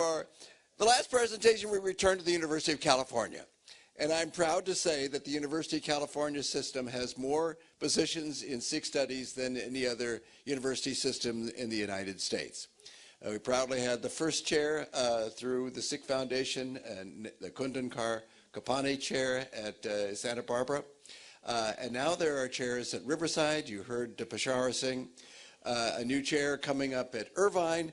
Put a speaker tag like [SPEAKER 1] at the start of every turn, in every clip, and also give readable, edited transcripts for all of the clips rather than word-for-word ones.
[SPEAKER 1] For the last presentation, we returned to the University of California. And I'm proud to say that the University of California system has more positions in Sikh studies than any other university system in the United States. We proudly had the first chair through the Sikh Foundation and the Kundankar Kapani chair at Santa Barbara. And now there are chairs at Riverside. You heard Peshawar Singh. A new chair coming up at Irvine,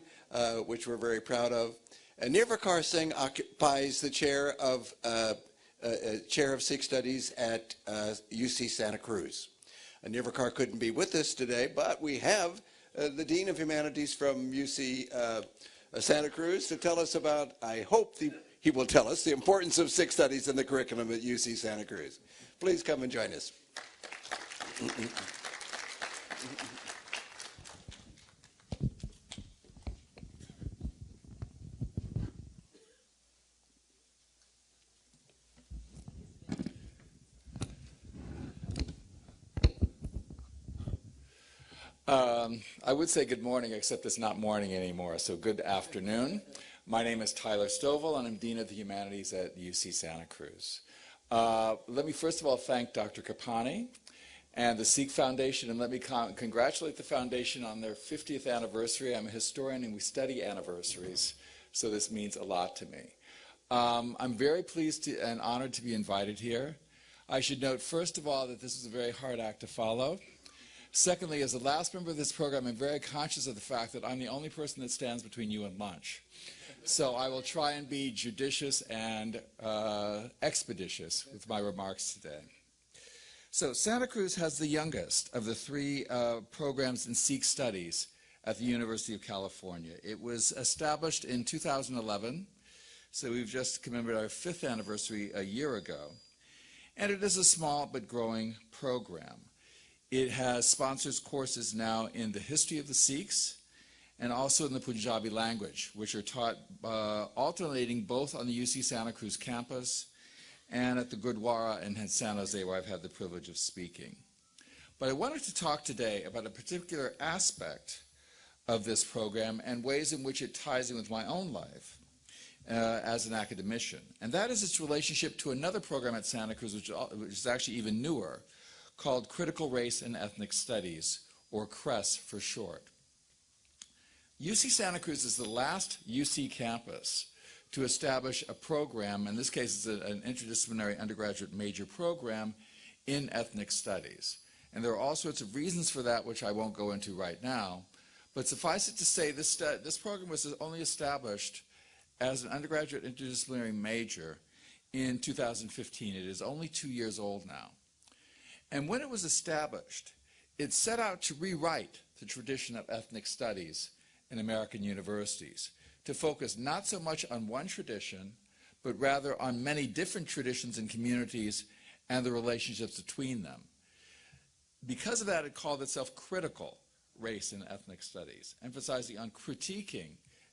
[SPEAKER 1] which we're very proud of. And Nirvikar Singh occupies the chair of Sikh Studies at UC Santa Cruz. Nirvikar couldn't be with us today, but we have the Dean of Humanities from UC Santa Cruz to tell us about, I hope he will tell us, the importance of Sikh Studies in the curriculum at UC Santa Cruz. Please come and join us.
[SPEAKER 2] I would say good morning, except it's not morning anymore, so good afternoon. My name is Tyler Stovall, and I'm Dean of the Humanities at UC Santa Cruz. Let me first of all thank Dr. Kapani and the Sikh Foundation, and let me congratulate the Foundation on their 50th anniversary. I'm a historian, and we study anniversaries, so this means a lot to me. I'm very pleased and honored to be invited here. I should note, first of all, that this is a very hard act to follow. Secondly, as the last member of this program, I'm very conscious of the fact that I'm the only person that stands between you and lunch. So I will try and be judicious and expeditious with my remarks today. So Santa Cruz has the youngest of the three programs in Sikh Studies at the University of California. It was established in 2011, so we've just commemorated our 5th anniversary a year ago. And it is a small but growing program. It has sponsors courses now in the history of the Sikhs and also in the Punjabi language, which are taught alternating both on the UC Santa Cruz campus and at the Gurdwara in San Jose, where I've had the privilege of speaking. But I wanted to talk today about a particular aspect of this program and ways in which it ties in with my own life as an academician. And that is its relationship to another program at Santa Cruz, which is actually even newer, called Critical Race and Ethnic Studies, or CRESS for short. UC Santa Cruz is the last UC campus to establish a program, in this case it's an interdisciplinary undergraduate major program, in ethnic studies. And there are all sorts of reasons for that, which I won't go into right now, but suffice it to say this program was only established as an undergraduate interdisciplinary major in 2015. It is only 2 years old now. And when it was established, it set out to rewrite the tradition of ethnic studies in American universities, to focus not so much on one tradition, but rather on many different traditions and communities and the relationships between them. Because of that, it called itself Critical Race and Ethnic Studies, emphasizing on critiquing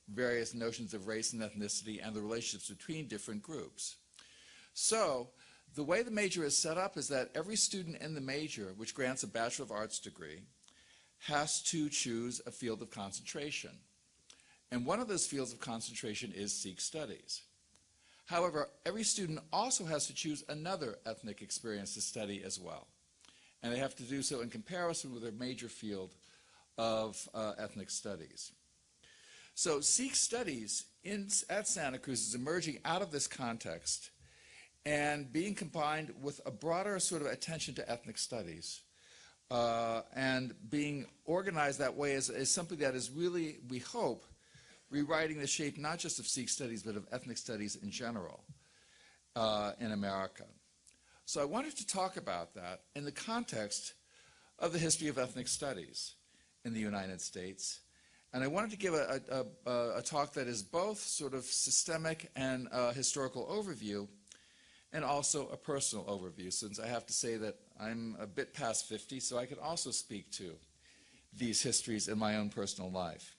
[SPEAKER 2] various notions of race and ethnicity and the relationships between different groups. So, the way the major is set up is that every student in the major, which grants a Bachelor of Arts degree, has to choose a field of concentration. And one of those fields of concentration is Sikh Studies. However, every student also has to choose another ethnic experience to study as well. And they have to do so in comparison with their major field of ethnic studies. So Sikh Studies at Santa Cruz is emerging out of this context and being combined with a broader sort of attention to ethnic studies and being organized that way as something that is really, we hope, rewriting the shape not just of Sikh studies but of ethnic studies in general in America. So I wanted to talk about that in the context of the history of ethnic studies in the United States. And I wanted to give a talk that is both sort of systemic and historical overview, and also a personal overview, since I have to say that I'm a bit past 50, so I can also speak to these histories in my own personal life.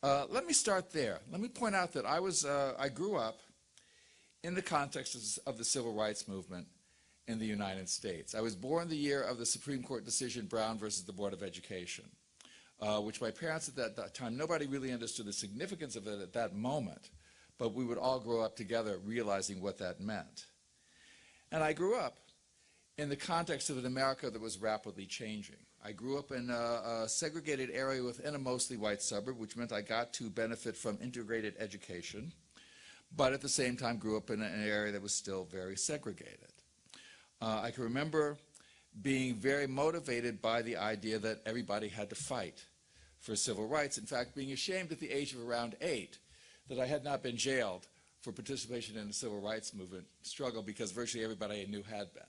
[SPEAKER 2] Let me start there. Let me point out that I grew up in the context of the Civil Rights Movement in the United States. I was born the year of the Supreme Court decision Brown versus the Board of Education. which my parents at that time, nobody really understood the significance of it at that moment, but we would all grow up together realizing what that meant. And I grew up in the context of an America that was rapidly changing. I grew up in a segregated area within a mostly white suburb, which meant I got to benefit from integrated education, but at the same time grew up in an area that was still very segregated. I can remember being very motivated by the idea that everybody had to fight for civil rights. In fact, being ashamed at the age of around 8 that I had not been jailed for participation in the civil rights movement struggle, because virtually everybody I knew had been.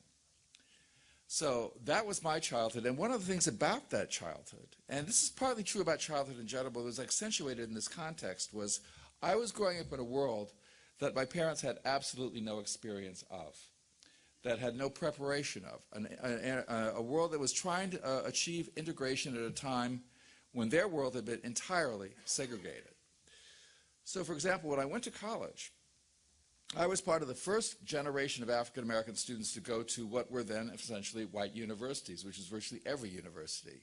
[SPEAKER 2] So that was my childhood, and one of the things about that childhood, and this is partly true about childhood in general, but it was accentuated in this context, was I was growing up in a world that my parents had absolutely no experience of, that had no preparation of, a world that was trying to achieve integration at a time when their world had been entirely segregated. So, for example, when I went to college, I was part of the first generation of African American students to go to what were then essentially white universities, which is virtually every university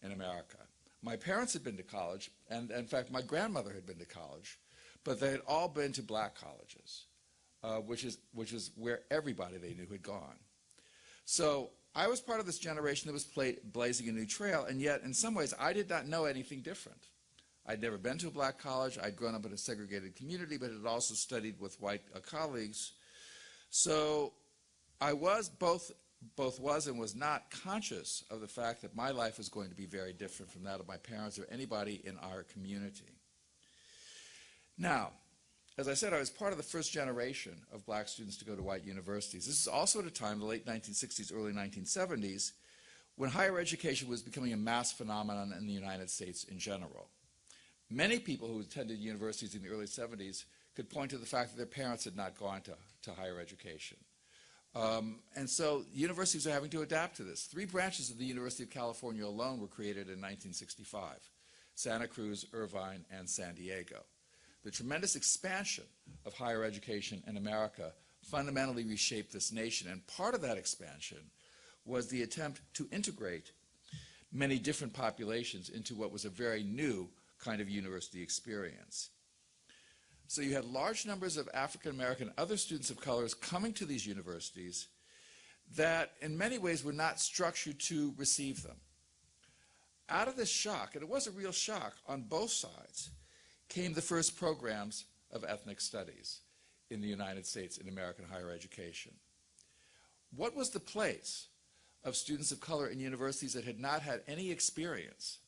[SPEAKER 2] in America. My parents had been to college, and in fact my grandmother had been to college, but they had all been to black colleges, which is where everybody they knew had gone. So I was part of this generation that was blazing a new trail, and yet in some ways I did not know anything different. I'd never been to a black college. I'd grown up in a segregated community, but had also studied with white colleagues. So I was both was and was not conscious of the fact that my life was going to be very different from that of my parents or anybody in our community. Now, as I said, I was part of the first generation of black students to go to white universities. This is also at a time, the late 1960s, early 1970s, when higher education was becoming a mass phenomenon in the United States in general. Many people who attended universities in the early 70s could point to the fact that their parents had not gone to higher education. And so universities are having to adapt to this. 3 branches of the University of California alone were created in 1965: Santa Cruz, Irvine, and San Diego. The tremendous expansion of higher education in America fundamentally reshaped this nation, and part of that expansion was the attempt to integrate many different populations into what was a very new kind of university experience. So you had large numbers of African American and other students of colors coming to these universities that in many ways were not structured to receive them. Out of this shock, and it was a real shock on both sides, came the first programs of ethnic studies in the United States in American higher education. What was the place of students of color in universities that had not had any experience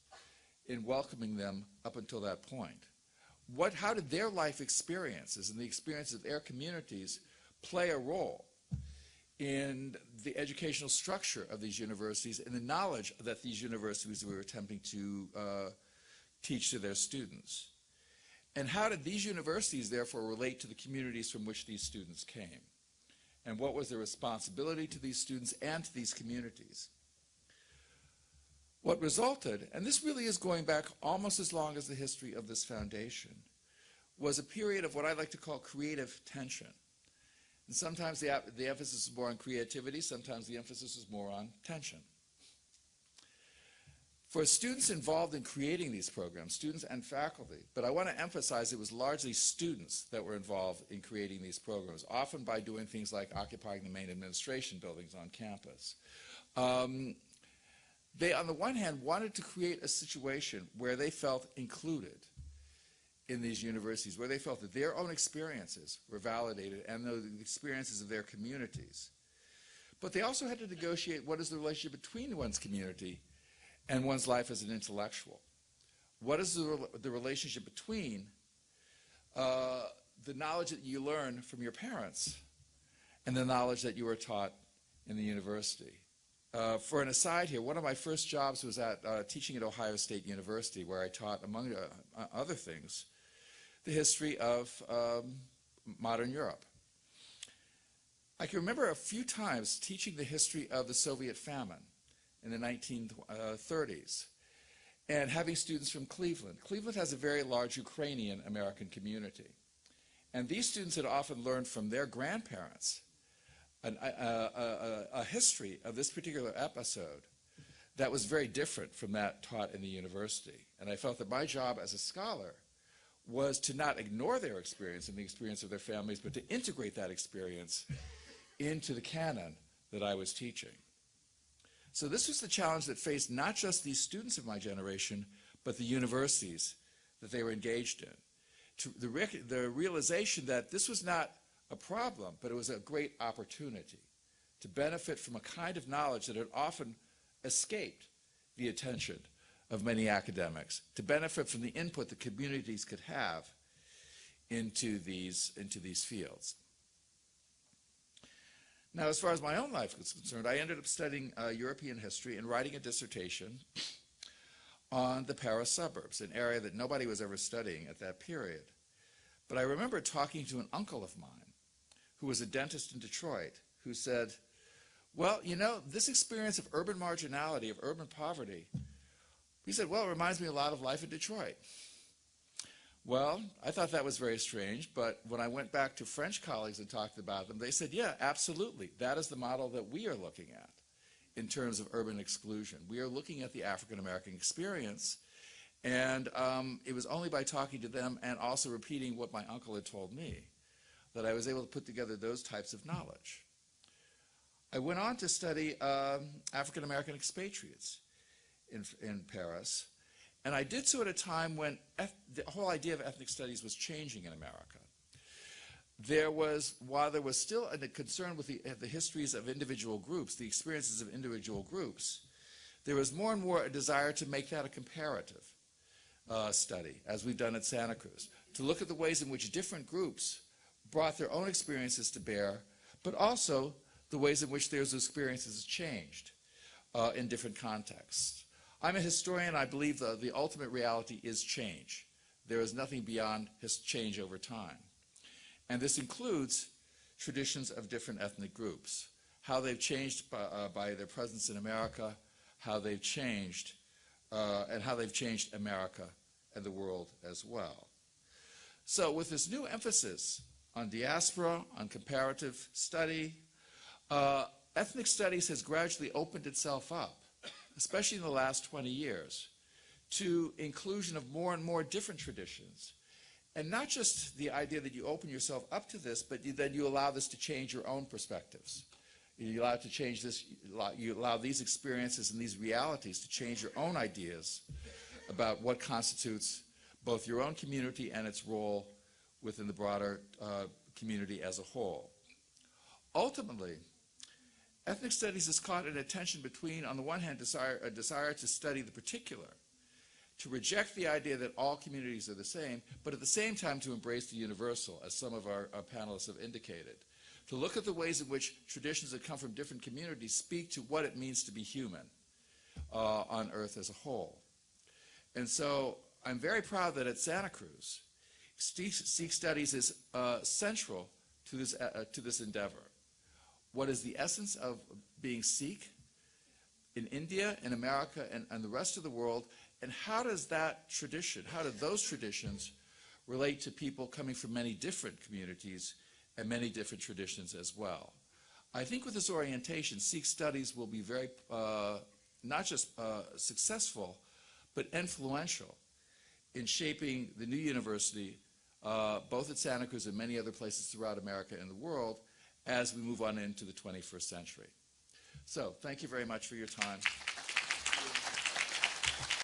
[SPEAKER 2] in welcoming them up until that point? How did their life experiences and the experiences of their communities play a role in the educational structure of these universities and the knowledge that these universities were attempting to teach to their students? And how did these universities therefore relate to the communities from which these students came? And what was their responsibility to these students and to these communities? What resulted, and this really is going back almost as long as the history of this foundation, was a period of what I like to call creative tension. And sometimes the emphasis is more on creativity, sometimes the emphasis is more on tension. For students involved in creating these programs, students and faculty, but I want to emphasize it was largely students that were involved in creating these programs, often by doing things like occupying the main administration buildings on campus. They, on the one hand, wanted to create a situation where they felt included in these universities, where they felt that their own experiences were validated and the experiences of their communities. But they also had to negotiate what is the relationship between one's community and one's life as an intellectual. What is the relationship between the knowledge that you learn from your parents and the knowledge that you were taught in the university? For an aside here, one of my first jobs was at teaching at Ohio State University, where I taught, among other things, the history of modern Europe. I can remember a few times teaching the history of the Soviet famine in the 1930s and having students from Cleveland. Cleveland has a very large Ukrainian American community. And these students had often learned from their grandparents a history of this particular episode that was very different from that taught in the university. And I felt that my job as a scholar was to not ignore their experience and the experience of their families, but to integrate that experience into the canon that I was teaching. So this was the challenge that faced not just these students of my generation, but the universities that they were engaged in. The realization that this was not a problem, but it was a great opportunity to benefit from a kind of knowledge that had often escaped the attention of many academics, to benefit from the input that communities could have into these fields. Now, as far as my own life was concerned, I ended up studying European history and writing a dissertation on the Paris suburbs, an area that nobody was ever studying at that period. But I remember talking to an uncle of mine who was a dentist in Detroit who said, well, you know, this experience of urban marginality, of urban poverty, he said, well, it reminds me a lot of life in Detroit. Well, I thought that was very strange, but when I went back to French colleagues and talked about them, they said, yeah, absolutely. That is the model that we are looking at in terms of urban exclusion. We are looking at the African-American experience, and it was only by talking to them and also repeating what my uncle had told me that I was able to put together those types of knowledge. I went on to study African-American expatriates in Paris, and I did so at a time when the whole idea of ethnic studies was changing in America. While there was still a concern with the histories of individual groups, the experiences of individual groups, there was more and more a desire to make that a comparative study, as we've done at Santa Cruz, to look at the ways in which different groups brought their own experiences to bear, but also the ways in which those experiences changed in different contexts. I'm a historian. I believe the ultimate reality is change. There is nothing beyond change over time. And this includes traditions of different ethnic groups, how they've changed by their presence in America, how they've changed, and how they've changed America and the world as well. So with this new emphasis on diaspora, on comparative study, ethnic studies has gradually opened itself up, especially in the last 20 years, to inclusion of more and more different traditions. And not just the idea that you open yourself up to this, but then you allow this to change your own perspectives. You allow it to change this, you allow these experiences and these realities to change your own ideas about what constitutes both your own community and its role within the broader community as a whole. Ultimately, ethnic studies is caught in a tension between, on the one hand, a desire to study the particular, to reject the idea that all communities are the same, but at the same time to embrace the universal, as some of our panelists have indicated. To look at the ways in which traditions that come from different communities speak to what it means to be human on Earth as a whole. And so I'm very proud that at Santa Cruz, Sikh Studies is central to this endeavor. What is the essence of being Sikh in India, in America, and the rest of the world, and how does that tradition, how do those traditions relate to people coming from many different communities and many different traditions as well? I think with this orientation, Sikh Studies will be very, not just successful, but influential in shaping the new university, both at Santa Cruz and many other places throughout America and the world, as we move on into the 21st century. So, thank you very much for your time.